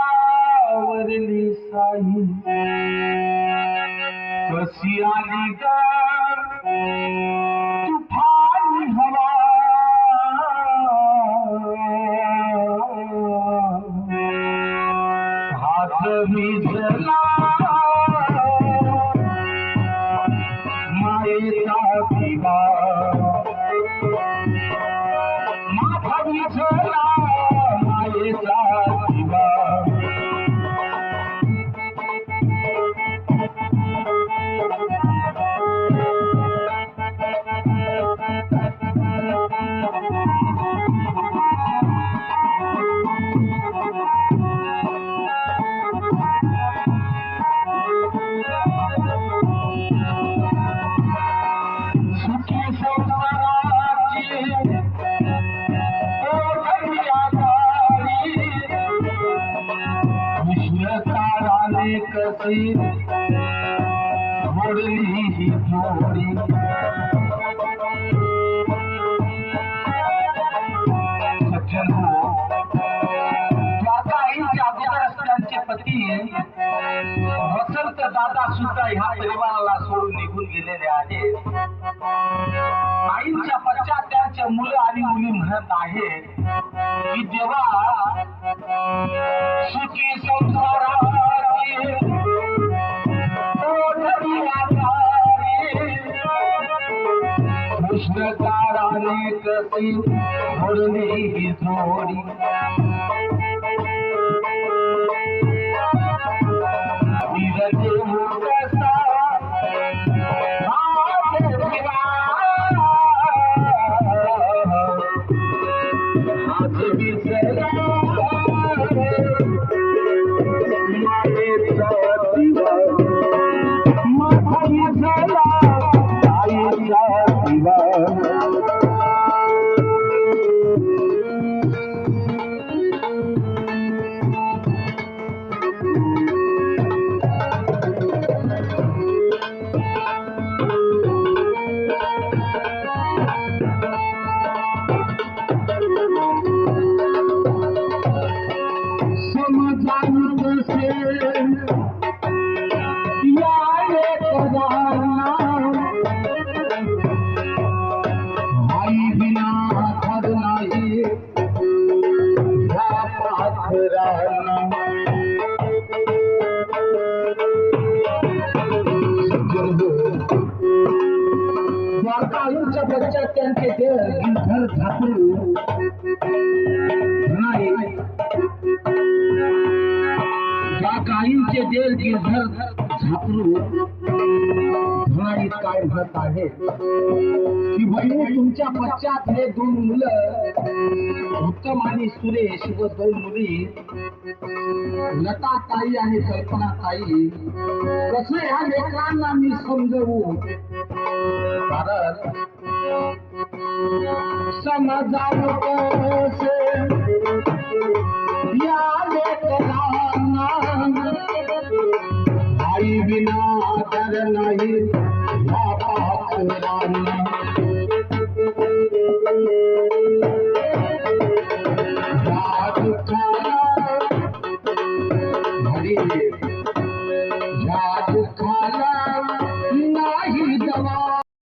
दुधावरली साई कशी आली ग तुफानी हवा हात भिजला मायेचा दिवा माथा भिजला मायेचा दिवा कशी मोडली ही जोडी सज्जन हो आईच्या अगोदर असल्याचे पती वसंत दादा सुद्धा ह्या परिवाराला सोडून निघून गेलेले आहेत. आईच्या पश्चात त्यांचे मुलं आणि मुली म्हणत आहेत की जेव्हा सुखी कृष्णकाराने कशी मोडली ही जोडी विरते कसा हात विसरला मायेचा दिवा माथा विसरला आईचा दिवा आईच्या बच्चा त्यांचे देव गिरधर झापरू नाही गायींचे देव गिरधर झापरू धुळाईत काय म्हणत आहे की बहिणी तुमच्या पश्चात हे दोन मुलं उत्तम आणि सुरेश व दोन मुली लता ताई आणि कल्पना ताई कसं ह्या लेकरांना मी समजवू कारण समजावं कसे या लेकरांना आई विना आदर नाही या पाखरांना